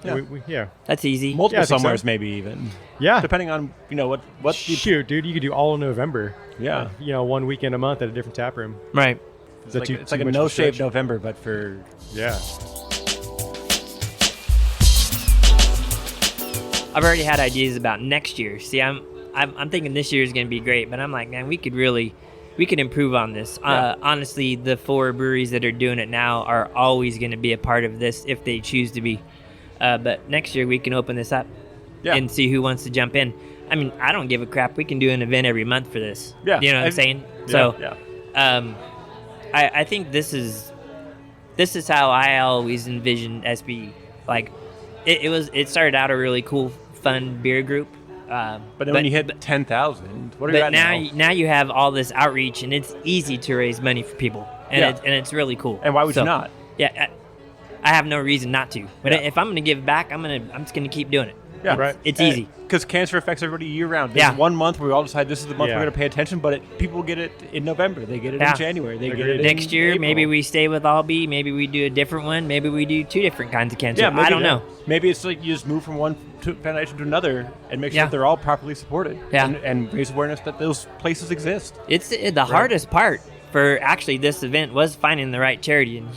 Yeah. Yeah. That's easy. Multiple Yeah, I think so. summers, maybe even. Yeah. Depending on what the Shoot, dude, you could do all of November. Yeah. One weekend a month at a different tap room. Right. Is that like, too- it's too like a much of a no shave stretch? November, but for Yeah. I've already had ideas about next year. See, I'm thinking this year is going to be great, but I'm like, man, we could improve on this. Yeah. Honestly, the 4 breweries that are doing it now are always going to be a part of this if they choose to be. But next year we can open this up and see who wants to jump in. I mean, I don't give a crap. We can do an event every month for this. Yeah. You know what I'm saying? Yeah, So, yeah. I think this is how I always envisioned SBE. Like, it started out a really cool, fun beer group. But then when you hit 10,000, what are you But at now, now? now you have all this outreach, and it's easy to raise money for people, and it's really cool. And why would So, you not? Yeah, I have no reason not to. But Yeah. if I'm going to give back, I'm just going to keep doing it. Yeah, Right. It's easy. Because cancer affects everybody year round. There's Yeah. 1 month where we all decide this is the month Yeah. we're going to pay attention, but people get it in November. They get it Yeah. in January. They get Agreed. it in Next year, April. maybe we stay with Albie. Maybe we do a different one. Maybe we do 2 different kinds of cancer. Yeah, maybe I don't know. Maybe it's like you just move from one foundation to another and make sure Yeah. that they're all properly supported. Yeah. And raise awareness that those places exist. It's the hardest part for actually this event was finding the right charity, and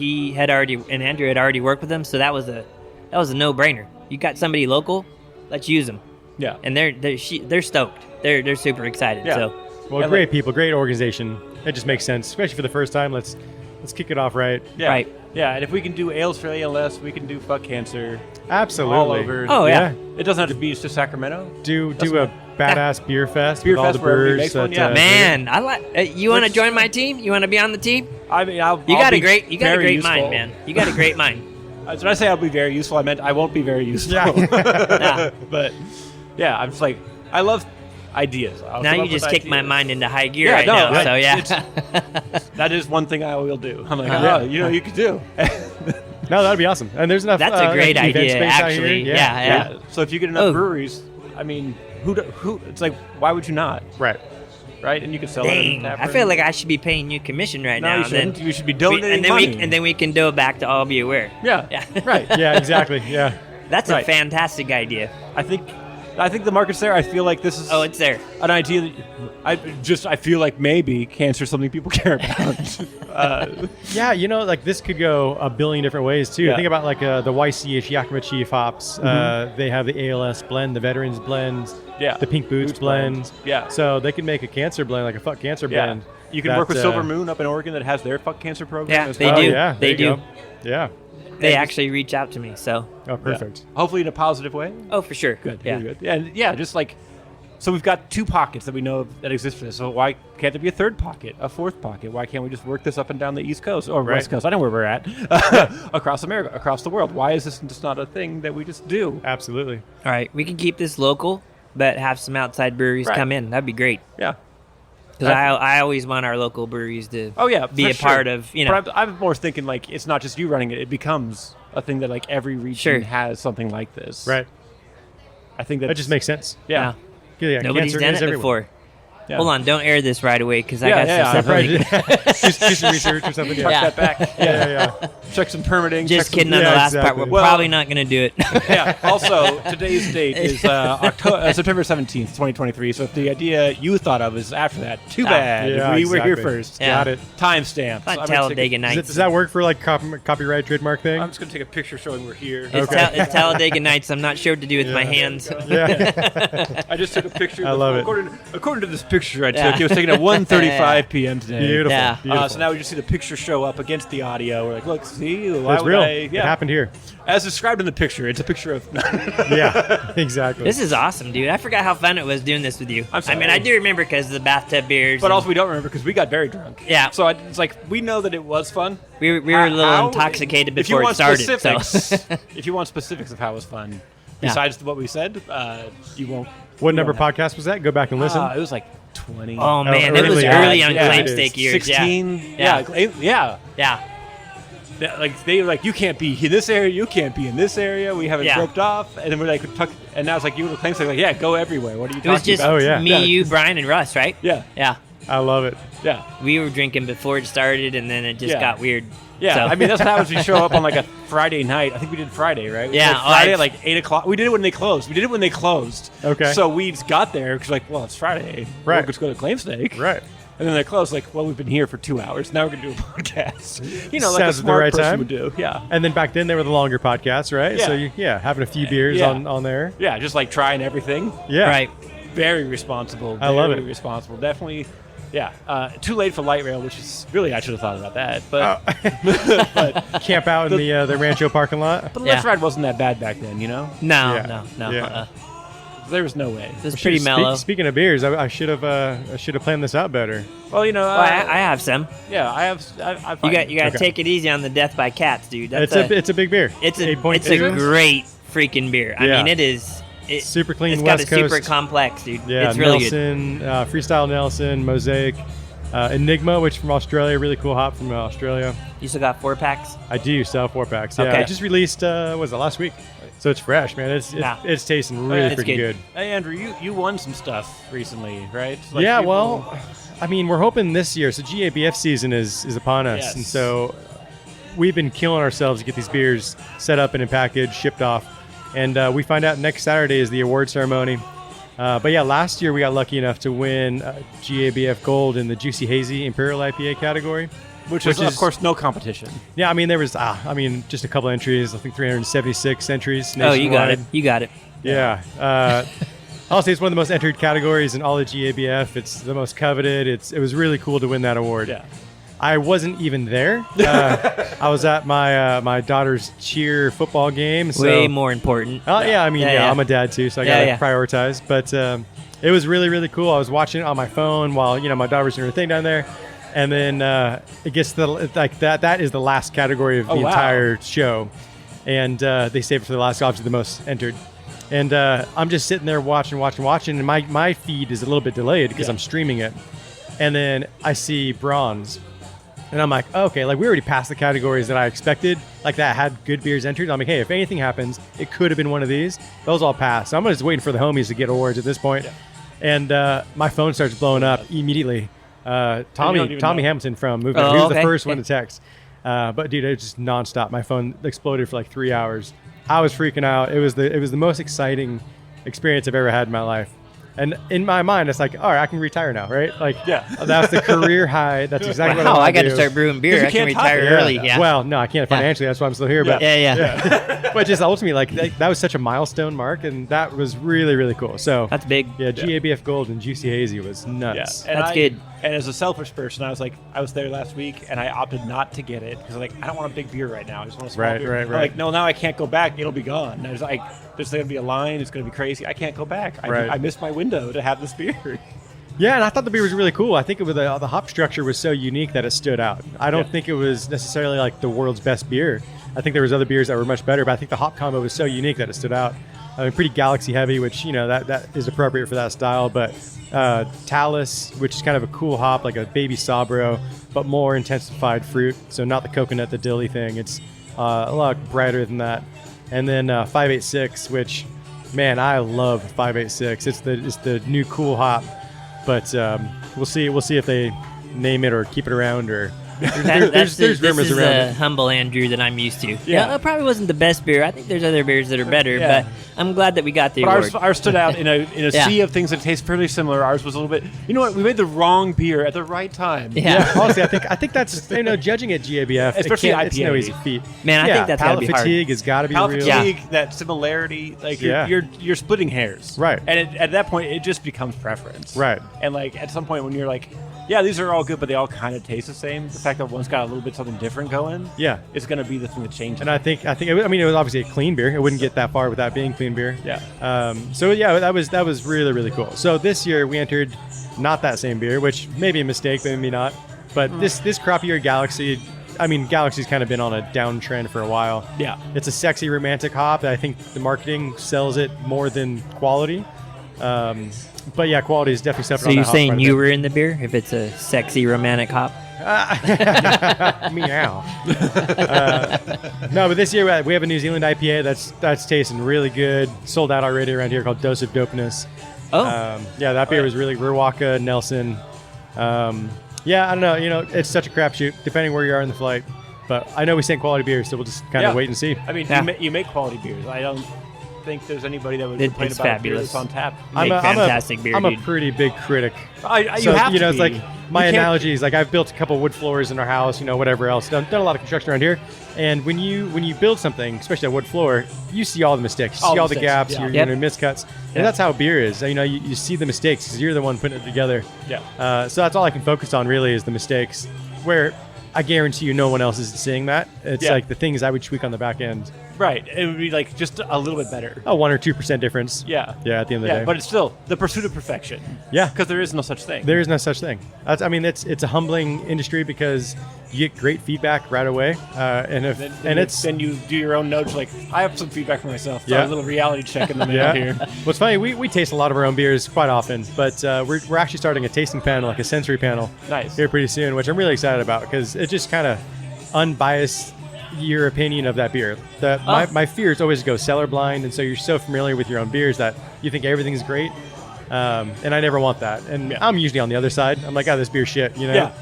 Andrew had already worked with them, so that was a no-brainer. You got somebody local, let's use them, Yeah. and they're stoked. They're super excited. Yeah. So Well, And great people, great organization. It just makes sense, especially for the first time. Let's kick it off right. Yeah. Right. Yeah, and if we can do ales for ALS, we can do fuck cancer Absolutely. all over. Oh, yeah. It doesn't have to be just Sacramento. Do a badass beer fest Beer with all fest the where everybody brewers. makes one, that, yeah. man, I like. You want to join my team? You want to be on the team? I mean, You got a great mind, man. You got a great mind. Did I say I'll be very useful? I meant I won't be very useful. Nah. But yeah, I'm just like, I love ideas. I'll Now come you up just with kicked my ideas. mind into high gear Yeah, right no, now. right. So yeah. That is one thing I will do. I'm like, Yeah. oh, you could do. No, that'd be awesome. And there's enough. That's a great event idea, space out here. actually. Yeah. So if you get enough Oh. breweries, I mean, who? It's like, why would you not? Right. Right? And you can sell it. Dang, in the tap I room. feel like I should be paying you commission right No, now. you and then shouldn't. You should be donating money. and then we can do it back to Albie Aware. Yeah. Yeah. Right. Yeah, exactly. Yeah. That's a Right. fantastic idea. I think the market's there. I feel like this is Oh, it's there. an idea that I feel like maybe cancer is something people care about. Yeah, like this could go a billion different ways too. Yeah. Think about like the YCH Yakima Chief hops. They have the ALS blend, the Veterans blend, Yeah. the Pink Boots blend. Yeah. So they can make a cancer blend, like a fuck cancer Yeah. blend. You can that, work with Silver Moon up in Oregon that has their fuck cancer program. Yeah, as they well. Oh, do. yeah, They there you do. go. Yeah. They actually reach out to me. So, Oh, perfect. Yeah. Hopefully in a positive way. oh, for sure. Good. Yeah. Good. And yeah, just like, so we've got 2 pockets that we know of that exist for this. So why can't there be a 3rd pocket, a 4th pocket? Why can't we just work this up and down the East Coast or Right. West Coast? I know where we're at. Across America, across the world. Why is this just not a thing that we just do? Absolutely. All right, we can keep this local, but have some outside breweries Right. come in. That'd be great. Yeah. Because I always want our local breweries to Oh yeah, be for a sure. part of, But I'm more thinking like it's not just you running it; it becomes a thing that like every region Sure. has something like this. Right. I think That just makes sense. yeah. Yeah, Nobody's cancer done is it everywhere. before. Yeah. Hold on, don't air this right away because I Yeah, got yeah, some stuff. Right. do some research or something. Tuck Yeah. that back. Yeah. Check some permitting. Just check some- kidding on the Yeah, last part. exactly. We're Well- probably not going to do it. Yeah. Also, today's date is September 17th, 2023. So if the idea you thought of is after that, too bad. Yeah, we were here exactly. first. Yeah. Got it. Timestamp. Not Talladega Nights. Does that work for like copyright trademark thing? I'm just gonna take a picture showing we're here. It's, Okay. it's Talladega Nights. I'm not sure what to do with my Yeah. hands. Yeah. I just took a picture. I love it. According to this picture I took, Yeah. it was taken at 1:35 p.m. today. Beautiful. Yeah. Beautiful. So now we just see the picture show up against the audio. We're like, look, see, why That's would real. I? It Yeah, happened here. as described in the picture. It's a picture of. Yeah. Exactly. This is awesome, dude. I forgot how fun it was doing this with you. I'm sorry. I mean, I do remember because of the bathtub beers. But and also, we don't remember because we got very drunk. Yeah. So it's like we know that it was fun. we were a little How- intoxicated if you before it want started. Specifics, So if you want specifics of how it was fun, Yeah. besides what we said, you won't. What you number won't have- podcast was that? Go back and listen. It was like 20. oh man, it was early early on. on Yeah, Claimstake years. 16. Yeah. Yeah. Yeah. Like they were like, you can't be in this area, you can't be in this area. We haven't Yeah. roped off, and then we're like, and now it's like you would claim something like, yeah, go everywhere. What are you It was talking just about? Oh, yeah. me, Yeah. you, Brian, and Russ, right? Yeah, Yeah. I love it. yeah, We were drinking before it started, and then it just Yeah. got weird. yeah. So- I mean, that's what happens when you show up on like a Friday night. I think we did Friday, right? We did, Yeah, like, Friday I- at like 8:00. We did it when they closed. Okay. So we just got there because like, well, it's Friday. Right. We'll just go to Claimstake. Right. And then they closed. Like, well, we've been here for 2 hours. Now we're gonna do a podcast. You know, like Sounds a at the smart right person time. would do. Yeah. And then back then they were the longer podcasts, right? Yeah. So having a few beers Yeah. on there. Yeah, just like trying everything. Yeah. Right. Very responsible. I love very it. responsible. Definitely. Yeah. Too late for light rail, which is really I should have thought about that. But Camp out in the Rancho parking lot. but Yeah. Let's Ride wasn't that bad back then, you know. No, Yeah. no. Yeah. There was no way. It was pretty mellow. Speaking of beers, I should have planned this out better. Well, you know. Well, I have some. yeah, I have. I You got to Okay. take it easy on the Death by Cats, dude. That's It's a big beer. it's a 8.2. great freaking beer. I Yeah. mean, it is Super clean It's got West a super Coast. complex, dude. Yeah, It's really good. Nelson, Freestyle Nelson, Mosaic, Enigma, which from Australia, really cool hop from Australia. You still got 4-packs? I do sell 4-packs. Yeah, Okay. I just released was it last week? So it's fresh, man. It's tasting really It's freaking good. good. Hey, Andrew, you won some stuff recently, right? Yeah, people- well, I mean, we're hoping this year. So GABF season is upon us, Yes. and so we've been killing ourselves to get these beers set up and in package, shipped off, and we find out next Saturday is the award ceremony. But yeah, last year we got lucky enough to win GABF Gold in the Juicy Hazy Imperial IPA category. which is, of course, no competition. Yeah, I mean, there was, just a couple entries. I think 376 entries Oh, you got it. nationwide. You got it. Yeah. I'll say it's one of the most entered categories in all of GABF. It's the most coveted. It was really cool to win that award. Yeah. I wasn't even there. I was at my daughter's cheer football game. So, Way more important. Oh, yeah. I mean, Yeah. I'm a dad too, so I Yeah, got to yeah. prioritize. But it was really, really cool. I was watching it on my phone while, my daughter was doing her thing down there. And then it gets to like that. That is the last category of the Oh, wow. entire show. and they saved it for the last, obviously the most entered. And I'm just sitting there watching, and my feed is a little bit delayed because I'm streaming it. And then I see bronze, and I'm like, okay, like we already passed the categories that I expected, like that had good beers entered. I'm like, hey, if anything happens, it could have been one of these. Those all passed. So I'm just waiting for the homies to get awards at this point. Yeah. And my phone starts blowing up immediately. Tommy Hamilton from Movement, he was the first one to text. But dude, it was just nonstop. My phone exploded for like 3 hours. I was freaking out. It was the most exciting experience I've ever had in my life. And in my mind, it's like, all right, I can retire now, right? Like, that's the career high. That's exactly what I got to start brewing beer. I can retire early. Yeah. Well, no, I can't financially. That's why I'm still here. But but just ultimately, like that was such a milestone mark, and that was really, really cool. So that's big. Yeah, GABF Gold and Juicy Hazy was nuts. Yeah. That's good. And as a selfish person, I was there last week, and I opted not to get it because I don't want a big beer right now. I just want a small beer. Right. Like, no, now I can't go back. It'll be gone. There's going to be a line. It's going to be crazy. I can't go back. I missed my window to have this beer. Yeah, and I thought the beer was really cool. I think the hop structure was so unique that it stood out. I don't think it was necessarily like the world's best beer. I think there was other beers that were much better, but I think the hop combo was so unique that it stood out. I mean, pretty galaxy heavy, which, that is appropriate for that style, but Talus, which is kind of a cool hop, like a baby Sabro, but more intensified fruit. So not the coconut, the dilly thing. It's a lot brighter than that. And then 586, which, man, I love 586. It's the new cool hop, but we'll see if they name it or keep it around or. There's rumors around it. Humble Andrew that I'm used to. Yeah, it probably wasn't the best beer. I think there's other beers that are better, but I'm glad that we got the award. Ours stood out in a sea of things that taste fairly similar. Ours was a little bit. You know what? We made the wrong beer at the right time. Yeah, honestly, I think that's judging at GABF, especially IPA. It's no easy feat. Man, I think that's gotta be hard. Palate fatigue has got to be palate real. Fatigue, that similarity, like you're splitting hairs, right? And at that point, it just becomes preference, right? And like at some point when you're like, yeah, these are all good, but they all kind of taste the same. The fact that one's got a little bit something different going, it's going to be the thing that changes. And I think it was obviously a clean beer. It wouldn't get that far without being clean beer. Yeah. That was really, really cool. So this year we entered not that same beer, which may be a mistake, maybe not. But this crop year Galaxy, Galaxy's kind of been on a downtrend for a while. Yeah. It's a sexy romantic hop. I think the marketing sells it more than quality. But yeah, quality is definitely separate. So you're saying you were in the beer if it's a sexy romantic hop? Meow. No, but this year we have a New Zealand IPA that's tasting really good. Sold out already around here, called Dose of Dopeness. That beer was really Ruwaka, Nelson. I don't know. It's such a crapshoot depending where you are in the flight. But I know we sent quality beers, so we'll just kind of wait and see. I mean, you make quality beers. I don't think there's anybody that would complain about a beer that's on tap. Fantastic beer. I'm a pretty big critic. It's like my analogy is like I've built a couple wood floors in our house, whatever else. Done a lot of construction around here, and when you build something, especially a wood floor, you see all the mistakes, you see all the gaps, your miscuts, and that's how beer is. You see the mistakes because you're the one putting it together. Yeah. So that's all I can focus on really is the mistakes. Where I guarantee no one else is seeing that. It's like the things I would tweak on the back end. Right. It would be like just a little bit better. A 1 or 2% difference. Yeah. Yeah, at the end of the day. But it's still the pursuit of perfection. Yeah. Because there is no such thing. There is no such thing. It's a humbling industry because you get great feedback right away. Then you do your own notes. Like, I have some feedback for myself. So a little reality check in the middle here. What's funny, we taste a lot of our own beers quite often, but we're actually starting a tasting panel, like a sensory panel. Nice. Here pretty soon, which I'm really excited about because it just kind of unbiased your opinion of that beer. My fear is always to go cellar blind, and so you're so familiar with your own beers that you think everything's great. And I never want that. And I'm usually on the other side. I'm like, this beer's shit, Yeah.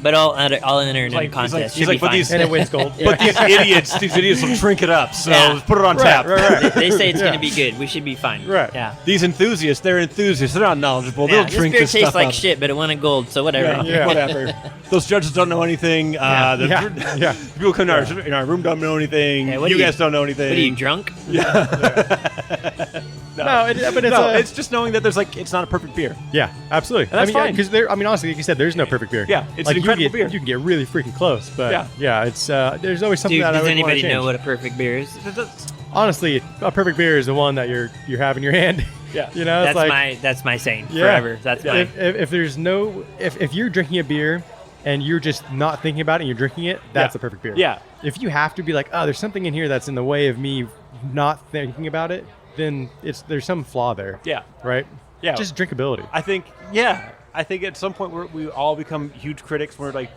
But all enter in a contest. He's like, but and it wins gold. But these idiots will drink it up. So put it on tap. Right. They say it's going to be good. We should be fine. Right. Yeah. These enthusists, they're enthusiasts. They're not knowledgeable. They'll drink this stuff beer tastes like up. shit, but it won a gold, so whatever. Yeah. Whatever. Those judges don't know anything. The people come in our room don't know anything. You guys don't know anything. What are you, drunk? Yeah. It's just knowing that it's not a perfect beer. Yeah, absolutely. And that's fine. Because honestly, like you said, there's no perfect beer. Yeah, it's an incredible beer. You can get really freaking close, but it's there's always something that I would want to change. Does anybody know what a perfect beer is? Honestly, a perfect beer is the one that you have in your hand. Yeah, that's my saying forever. That's mine. If you're drinking a beer and you're just not thinking about it and you're drinking it, that's the perfect beer. Yeah. If you have to be like, oh, there's something in here that's in the way of me not thinking about it, then there's some flaw there. Yeah. Right? Yeah. Just drinkability. I think at some point we all become huge critics. We're like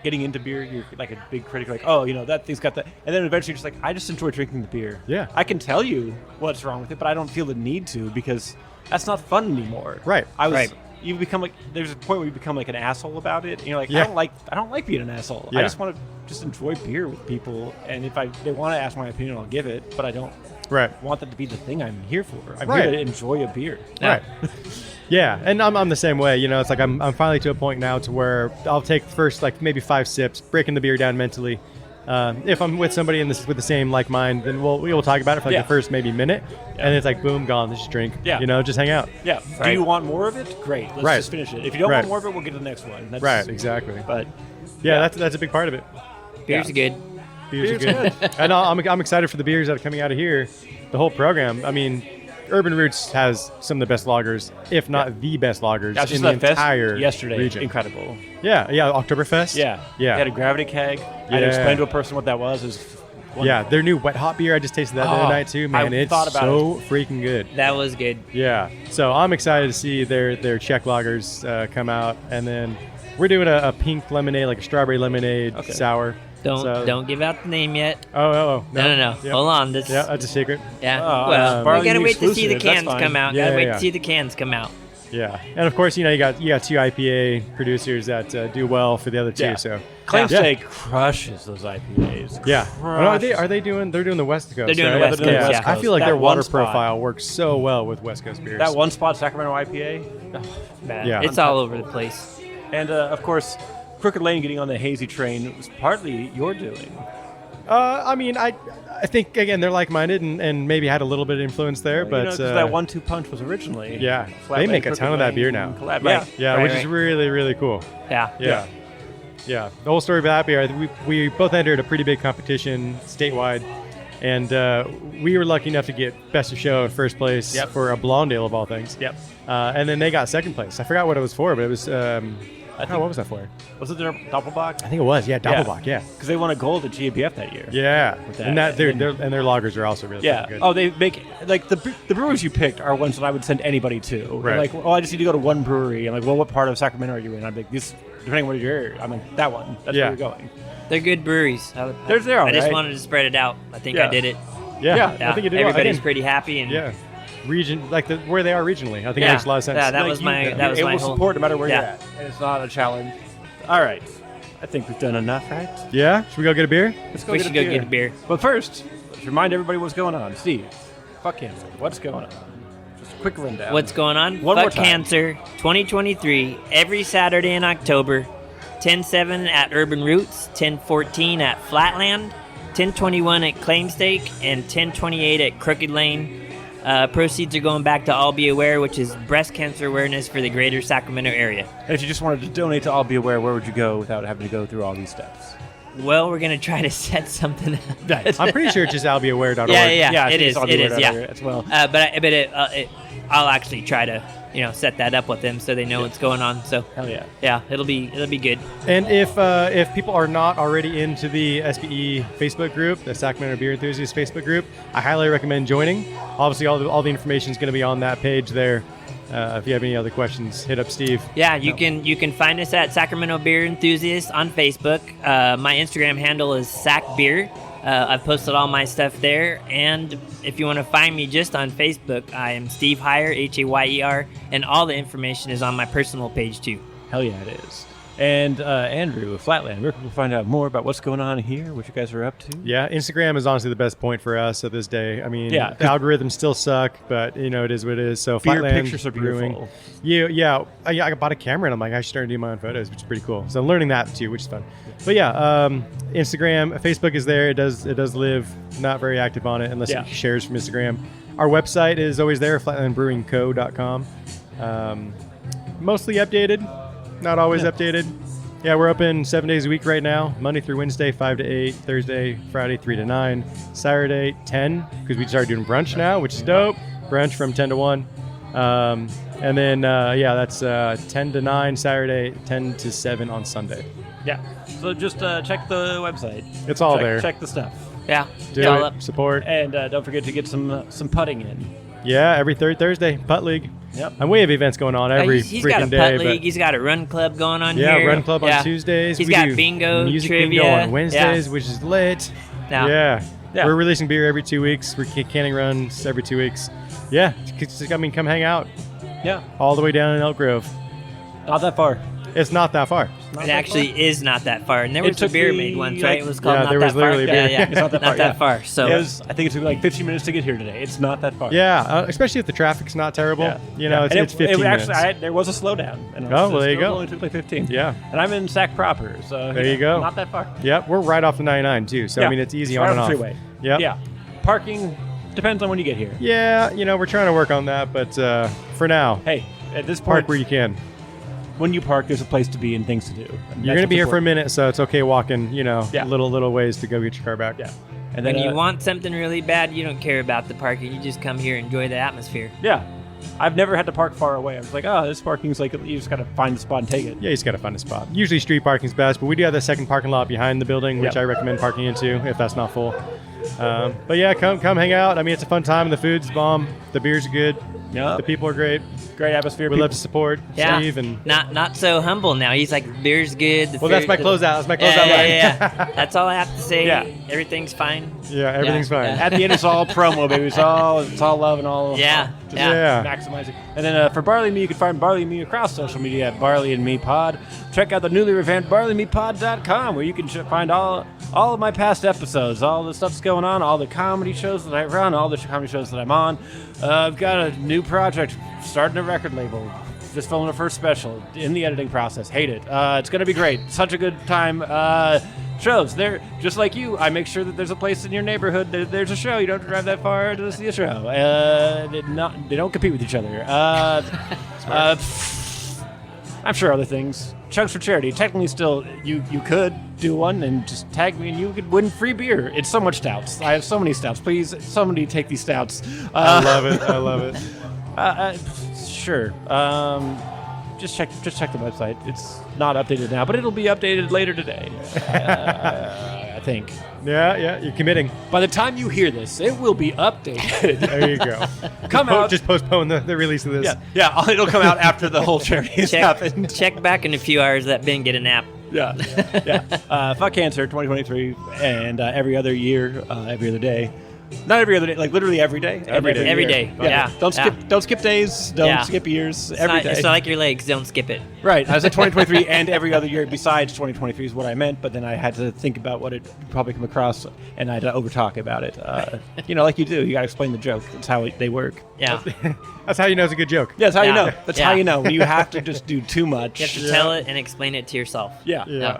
getting into beer. You're like a big critic, like, oh, that thing's got that. And then eventually you're just like, I just enjoy drinking the beer. Yeah. I can tell you what's wrong with it, but I don't feel the need to because that's not fun anymore. Right. You become like, there's a point where you become like an asshole about it. And you're like, Yeah. I don't like being an asshole. Yeah. I just want to just enjoy beer with people. And if they want to ask my opinion, I'll give it, but I don't want that to be the thing I'm here for. I'm here to enjoy a beer. Right. Yeah, and I'm the same way. It's like I'm finally to a point now to where I'll take first like maybe 5 sips, breaking the beer down mentally. If I'm with somebody with the same like mind, then we'll talk about it for like the first maybe minute, and it's like boom, gone. Let's just drink. Yeah. Just hang out. Yeah. Right. Do you want more of it? Great. Let's just finish it. If you don't want more of it, we'll get to the next one. That's, Exactly. But that's a big part of it. Beer's good. Beers are good. And I'm excited for the beers that are coming out of here. The whole program. I mean, Urban Roots has some of the best lagers, if not the best lagers in the entire yesterday. region. Incredible. Yeah, Oktoberfest. Yeah. They had a gravity keg. I had to explain to a person what that was. It was wonderful. Their new wet hot beer. I just tasted that the other night too. Man, it's so freaking good. That was good. Yeah. So I'm excited to see their Czech lagers come out, and then we're doing a pink lemonade, like a strawberry lemonade sour. Don't give out the name yet. Oh. No. Yep. Hold on. That's a secret. Yeah. Barley we gotta wait to see the exclusive, cans that's come out. Yeah, Gotta wait yeah. to see the cans come out. Yeah. And of course, you got 2 IPA producers that do well for the other two. Yeah. So Claimstake crushes those IPAs. yeah. Crushes. Are they doing? They're doing the West Coast. They're doing the right? West Coast, Yeah. yeah. I feel like That their one water spot. profile works so well with West Coast beers. That one spot, Sacramento IPA. Man. Yeah. It's all over the place. And of course, Crooked Lane getting on the hazy train was partly your doing. I mean, I think again they're like-minded and maybe had a little bit of influence there, but 'cause that 1-2 punch was originally. yeah, they Flatland, make a ton Crooked of that Lane beer now. collab. Right. Yeah, which is really, really cool. Yeah. Yeah. The whole story of that beer, we both entered a pretty big competition statewide, and we were lucky enough to get best of show in first place for a blonde ale of all things. Yep. And then they got second place. I forgot what it was for, but it was. What was that for? Was it their Doppelbock? I think it was. Yeah, Doppelbock. Yeah. Because they won a gold at GABF that year. Yeah. that. And their lagers are also really good. Oh, they make like the brewers you picked are ones that I would send anybody to. They're Right. like, I just need to go to one brewery. I'm like, well, what part of Sacramento are you in? I'm like, this depending on where you're. I'm like, that one. That's where you're going. They're good breweries. They're I just alright. wanted to spread it out. I think Yeah. I did it. Yeah. I think it did. Everybody's Again, pretty happy. And Yeah. Region, like where they are regionally. I think it Yeah. makes a lot of sense. Yeah, that Like was my you're that was able my to whole support no matter where you're Yeah. at, and it's not a challenge. All right, I think we've done enough, right? Yeah? Should we go get a beer? Let's go We get should a go beer. get a beer. But first, let's remind everybody what's going on. Steve, fuck him. What's going on? Just a quick rundown. What's going on? One more Fuck time. Cancer 2023 every Saturday in October. 10/7 at Urban Roots, 10/14 at Flatland, 10/21 at Claimstake, and 10/28 at Crooked Lane. Proceeds are going back to Albie Aware, which is breast cancer awareness for the greater Sacramento area. And if you just wanted to donate to Albie Aware, where would you go without having to go through all these steps? Well, we're going to try to set something up. I'm pretty sure it's just albieaware.org. Yeah, I it think is, it's it is, Albie yeah. Aware as well. I'll actually try to, set that up with them so they know what's going on. So, Hell yeah. yeah, it'll be good. And if people are not already into the SBE Facebook group, the Sacramento Beer Enthusiasts Facebook group, I highly recommend joining. Obviously, all the information is going to be on that page there. If you have any other questions, hit up Steve. Yeah, you can find us at Sacramento Beer Enthusiasts on Facebook. My Instagram handle is SacBeer. I've posted all my stuff there, and if you want to find me just on Facebook, I am Steve Heyer, Hayer, and all the information is on my personal page too. Hell yeah, it is. And Andrew, Flatland, where can people find out more about what's going on here, what you guys are up to? Yeah, Instagram is honestly the best point for us at this day. I mean, Yeah. the algorithms still suck, but it is what it is. So Beer Flatland pictures are Brewing. beautiful. Yeah. I bought a camera and I'm like, I should start doing my own photos, which is pretty cool. So I'm learning that too, which is fun. But yeah, Instagram, Facebook is there. It does live. Not very active on it unless it shares from Instagram. Our website is always there, flatlandbrewingco.com. Mostly updated, not always updated. Yeah, we're open 7 days a week right now. Monday through Wednesday, 5 to 8. Thursday, Friday, 3 to 9. Saturday, 10, because we started doing brunch now, which is dope. Brunch from 10 to 1. And then, that's 10 to 9 Saturday, 10 to 7 on Sunday. Yeah. So just check the website. It's all check, there. Check the stuff. Yeah. Do It's all it. up. Support. And don't forget to get some putting in. Yeah, every third Thursday, Putt League. Yep. And we have events going on every he's got a freaking putt day. league. But He's got a run club going on yeah, here. Run Club Yeah. on Tuesdays. He's We got do bingo, music trivia. bingo on Wednesdays, Yeah. which is lit. Yeah. Yeah. We're releasing beer every 2 weeks. We're canning runs every 2 weeks. Yeah, come hang out. Yeah. All the way down in Elk Grove. Not that far. It's not that far. It actually is not that far. And there was a took beer me, made once, like- right? It was called Yeah, Not there That was Far. literally a beer. Yeah. It's not that far, yeah. far. So I think it took me like 15 minutes to get here today. It's not that far. Yeah, especially if the traffic's not terrible. Yeah. You know, And it's 15 minutes. Actually, there was a slowdown. And Oh, well, there you it go. only took like 15. Yeah. And I'm in Sac proper, so There you go. Not that far. Yep, we're right off the 99 too. So, I Yeah. mean, it's easy right on and off the off. freeway. Yep. Yeah. Parking depends on when you get here. Yeah, we're trying to work on that, but for now, Hey, at this park point, where you can. when you park, there's a place to be and things to do. And You're that's going to be here what's for a important. minute, so it's okay walking, Yeah. little ways to go get your car back. Yeah. And then when you want something really bad, you don't care about the parking. You just come here and enjoy the atmosphere. Yeah. I've never had to park far away. I was like, oh, this parking's like, you just got to find the spot and take it. Yeah, you just got to find a spot. Usually street parking's best, but we do have the second parking lot behind the building, which Yep. I recommend parking into if that's not full. But yeah, come hang out. I mean, it's a fun time. The food's bomb. The beers are good. Yep. The people are great. Great atmosphere. We love to support Yeah. Steve. And Not so humble now. He's like, beer's good. well, that's my closeout. That's my closeout Yeah, line. yeah. That's all I have to say. Yeah. Everything's fine. Yeah, everything's Yeah, fine. yeah. At the end, it's all promo, baby. It's all love and all. Yeah, Just yeah. maximizing. And then for Barley Me, you can find Barley Me across social media at Barley and Me Pod. Check out the newly revamped BarleyMePod.com, where you can find all of my past episodes, all the stuff's going on, all the comedy shows that I run, all the comedy shows that I'm on. I've got a new project, starting a record label. Just filming a first special in the editing process. Hate it. It's going to be great. Such a good time. Shows. They're just like you. I make sure that there's a place in your neighborhood. There's a show. You don't have to drive that far to see a show. They don't compete with each other. I'm sure other things. Chugs for charity. Technically, still, you could do one and just tag me, and you could win free beer. It's so much stouts. I have so many stouts. Please, somebody take these stouts. I love it. I love it. Sure. Just check the website. It's not updated now, but it'll be updated later today. I think. Yeah, you're committing. By the time you hear this, it will be updated. There you go. Come out. Just postpone the release of this. Yeah. It'll come out after the whole charity has happened. Check back in a few hours. Let Ben get a nap. Yeah. Fuck cancer, 2023, and every other year, every other day. Not every other day, like literally every day. Every day. Yeah. Don't skip days. Don't Yeah. skip years. It's Every not, day. it's not like your legs. Don't skip it. Right. I said 2023 and every other year besides 2023 is what I meant, but then I had to think about what it would probably come across, and I had to overtalk about it. Like you do. You got to explain the joke. That's how they work. Yeah. That's how you know it's a good joke. Yeah, that's how you Yeah. know. That's Yeah. how you know. When you have to just do too much. You have to tell it and explain it to yourself. Yeah. Yeah.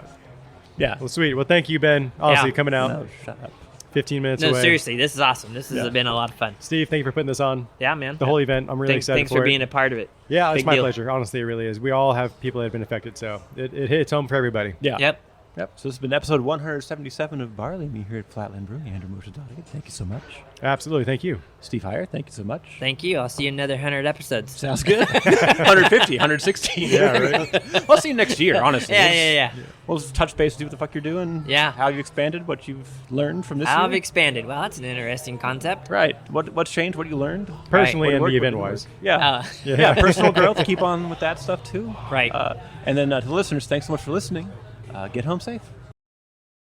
Yeah. Well, sweet. Well, thank you, Ben. Honestly, Yeah. coming out No, shut up. 15 minutes No, away. seriously, this is awesome. This has been a lot of fun. Steve, thank you for putting this on. Yeah, man. The whole event. I'm really excited Thanks for for it. being a part of it. Yeah, it's Big my deal. pleasure. Honestly, it really is. We all have people that have been affected, so it hits home for everybody. Yeah. Yep. Yep. So this has been episode 177 of Barley Me here at Flatland Brewing. Andrew Mohsenzadegan, thank you so much. Absolutely. Thank you. Steve Heyer, thank you so much. Thank you. I'll see you in another 100 episodes. Sounds good. 150, 160. Yeah, right. We'll see you next year, honestly. Yeah. We'll just touch base, see what the fuck you're doing. Yeah. How you've expanded, what you've learned from this How I've year. expanded. Well, that's an interesting concept. Right. What's changed? What you learned? Personally What and worked, the what event didn't wise. work? Yeah. Yeah. Yeah. Personal growth. Keep on with that stuff too. Right. And then to the listeners, thanks so much for listening. Get home safe.